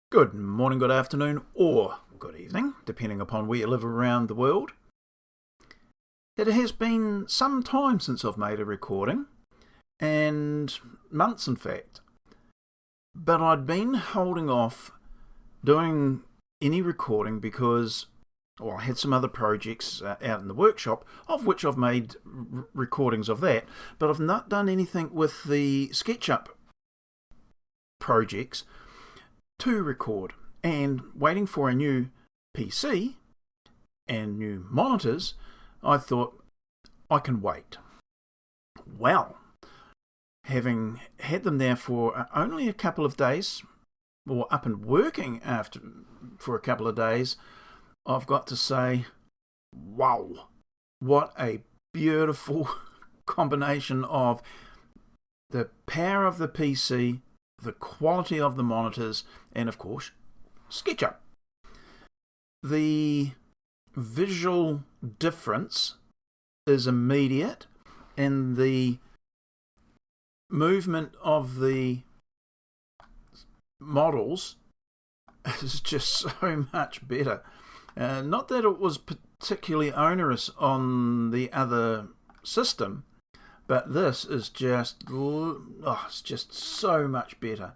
Good morning, good afternoon, or good evening, depending upon where you live around the world. It has been some time since I've made a recording, and months in fact, but I'd been holding off doing any recording because, I had some other projects out in the workshop, of which I've made recordings of that, but I've not done anything with the SketchUp projects to record, and waiting for a new PC and new monitors, I thought I can wait. Well, having had them there for only a couple of days, or up and working for a couple of days, I've got to say, wow, what a beautiful combination of the power of the PC, the quality of the monitors, and of course, SketchUp. The visual difference is immediate, and the movement of the models is just so much better. Not that it was particularly onerous on the other system, but this is just, it's just so much better.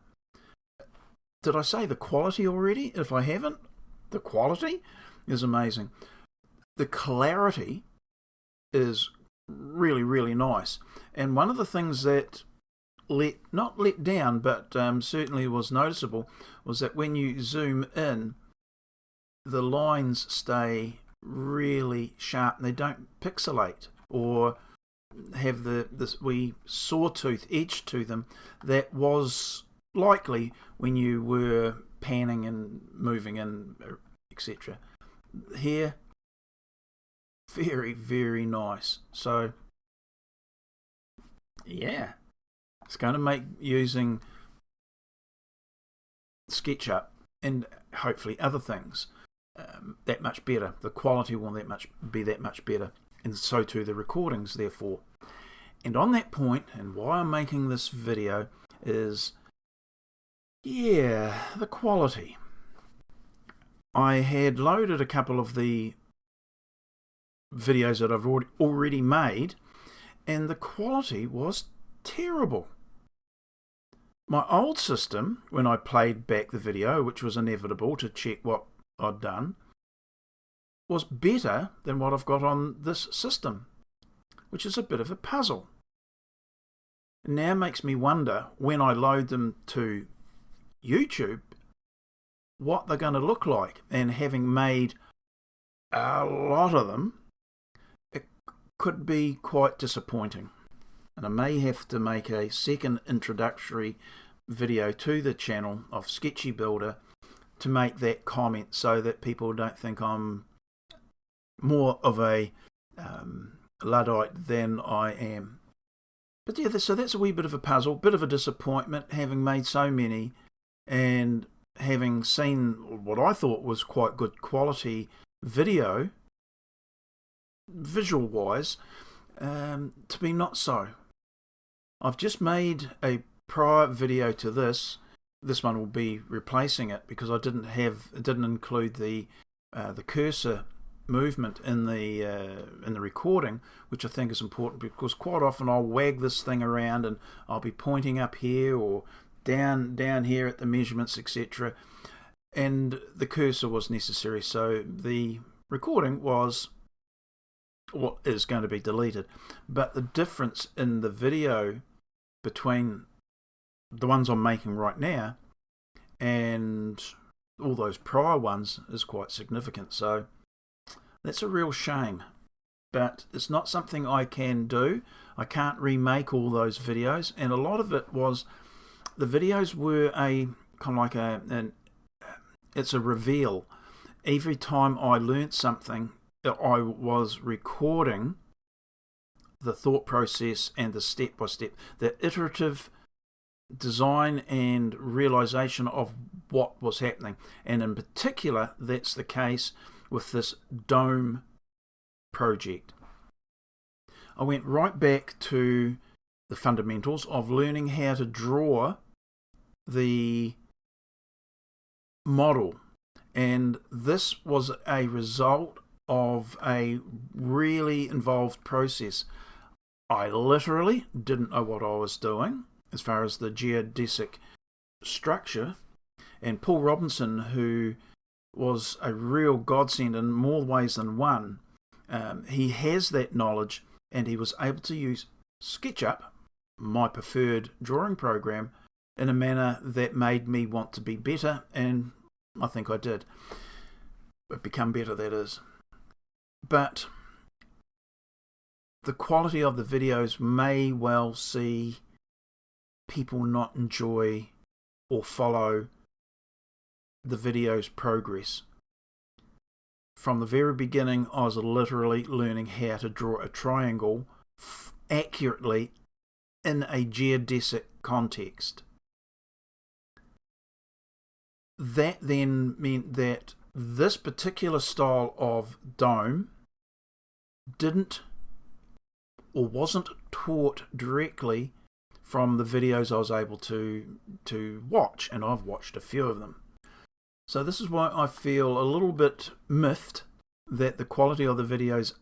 Did I say the quality already? If I haven't, the quality is amazing. The clarity is really, really nice. And one of the things that not let down, but certainly was noticeable, was that when you zoom in, the lines stay really sharp and they don't pixelate or have this wee sawtooth edge to them that was likely when you were panning and moving and etc. Here, very, very nice. So yeah, it's going to make using SketchUp and hopefully other things that much better. The quality will be that much better, and so too the recordings, therefore. And on that point, and why I'm making this video is, the quality. I had loaded a couple of the videos that I've already made, and the quality was terrible. My old system, when I played back the video, which was inevitable to check what I'd done, was better than what I've got on this system, which is a bit of a puzzle. It now makes me wonder, when I load them to YouTube, what they're going to look like. And having made a lot of them, it could be quite disappointing. And I may have to make a second introductory video to the channel of Sketchy Builder to make that comment, so that people don't think I'm more of a Luddite than I am. But yeah, so that's a wee bit of a puzzle, bit of a disappointment, having made so many and having seen what I thought was quite good quality video, visual wise, to be not so. I've just made a prior video to this. This one will be replacing it because it didn't include the cursor movement in the recording, which I think is important, because quite often I'll wag this thing around and I'll be pointing up here or down here at the measurements, etc. And the cursor was necessary, so the recording is going to be deleted. But the difference in the video between the ones I'm making right now and all those prior ones is quite significant. So that's a real shame, but it's not something I can do. I can't remake all those videos, and a lot of it was, the videos were a kind of like it's a reveal. Every time I learnt something, I was recording the thought process and the step-by-step, the iterative design and realization of what was happening. And in particular, that's the case with this dome project. I went right back to the fundamentals of learning how to draw the model, and this was a result of a really involved process. I literally didn't know what I was doing as far as the geodesic structure, and Paul Robinson, who was a real godsend in more ways than one, he has that knowledge, and he was able to use SketchUp, my preferred drawing program, in a manner that made me want to be better, and I think I did. Become better, that is. But the quality of the videos may well see people not enjoy or follow the video's progress. From the very beginning, I was literally learning how to draw a triangle accurately in a geodesic context. That then meant that this particular style of dome didn't or wasn't taught directly from the videos I was able to watch, and I've watched a few of them. So this is why I feel a little bit miffed that the quality of the videos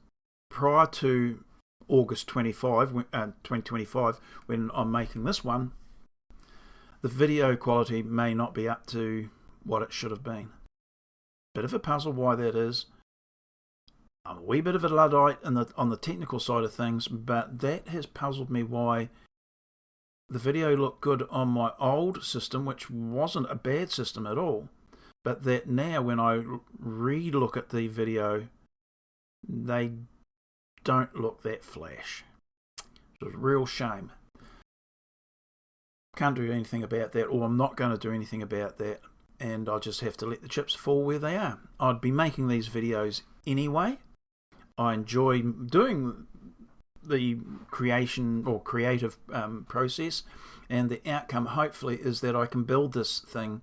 prior to August 2025, when I'm making this one, the video quality may not be up to what it should have been. Bit of a puzzle why that is. I'm a wee bit of a Luddite on the technical side of things, but that has puzzled me why the video looked good on my old system, which wasn't a bad system at all, but that now when I re-look at the video, they don't look that flash. It's a real shame. Can't do anything about that, or I'm not going to do anything about that, and I just have to let the chips fall where they are. I'd be making these videos anyway. I enjoy doing the creation or creative process, and the outcome hopefully is that I can build this thing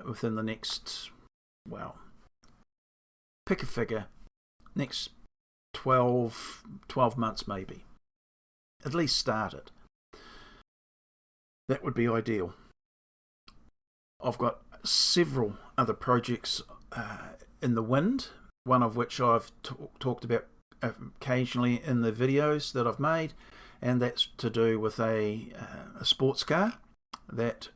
within the next, well, pick a figure, next 12 months maybe. At least start it. That would be ideal. I've got several other projects in the wind, one of which I've talked about occasionally in the videos that I've made, and that's to do with a sports car. That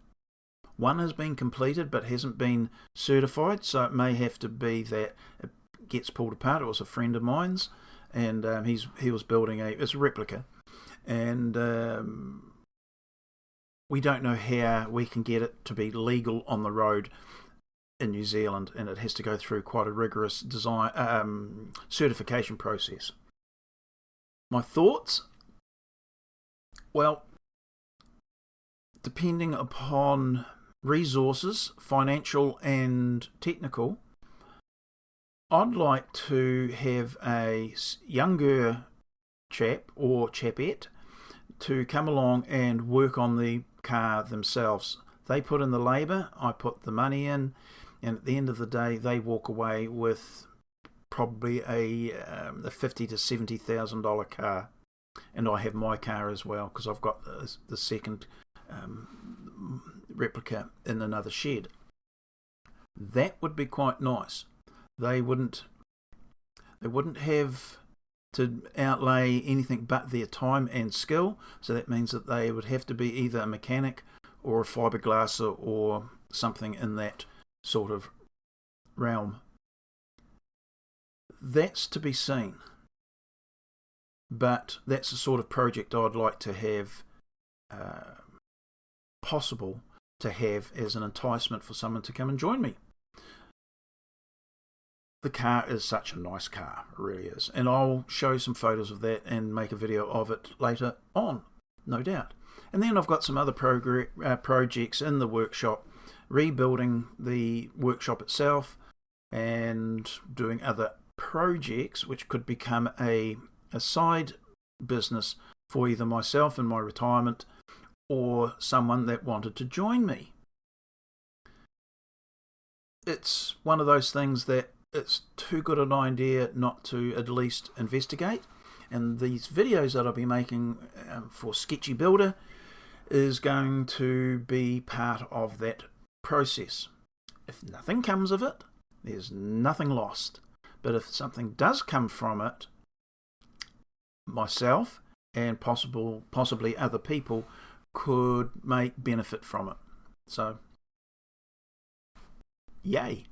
one has been completed but hasn't been certified, so it may have to be that it gets pulled apart. It was a friend of mine's, and he was building it's a replica, and we don't know how we can get it to be legal on the road in New Zealand, and it has to go through quite a rigorous design certification process. My thoughts? Well, depending upon resources, financial and technical, I'd like to have a younger chap or chapette to come along and work on the car themselves. They put in the labour, I put the money in, and at the end of the day they walk away with probably a $50,000 to $70,000 car, and I have my car as well because I've got the second replica in another shed. That would be quite nice. They wouldn't have to outlay anything but their time and skill, so that means that they would have to be either a mechanic or a fiberglasser or something in that sort of realm. That's to be seen, but that's the sort of project I'd like to have possible to have as an enticement for someone to come and join me. The car is such a nice car, it really is, and I'll show some photos of that and make a video of it later on, no doubt. And then I've got some other projects in the workshop, rebuilding the workshop itself and doing other projects which could become a side business for either myself in my retirement or someone that wanted to join me. It's one of those things that it's too good an idea not to at least investigate, and these videos that I'll be making for Sketchy Builder is going to be part of that process. If nothing comes of it, there's nothing lost. But if something does come from it, myself and possibly other people could make benefit from it. So, yay.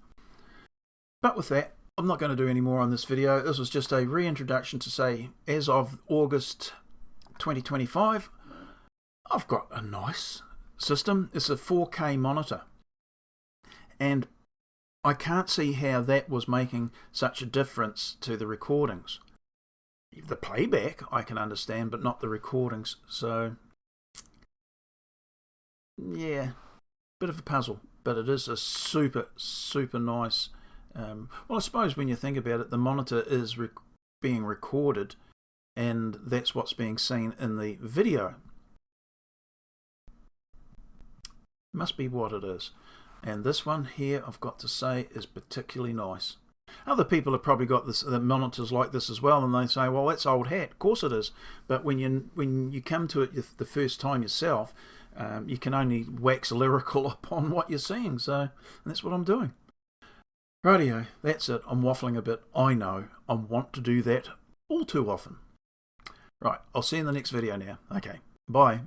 But with that, I'm not going to do any more on this video. This was just a reintroduction to say, as of August 2025, I've got a nice system. It's a 4K monitor. And I can't see how that was making such a difference to the recordings. The playback I can understand, but not the recordings. So, yeah, bit of a puzzle. But it is a super, super nice. Well, I suppose when you think about it, the monitor is being recorded, and that's what's being seen in the video. Must be what it is. And this one here, I've got to say, is particularly nice. Other people have probably got the monitors like this as well, and they say, well, that's old hat. Of course it is. But when you come to it the first time yourself, you can only wax lyrical upon what you're seeing. So that's what I'm doing. Rightio, that's it. I'm waffling a bit. I know. I want to do that all too often. Right, I'll see you in the next video now. Okay, bye.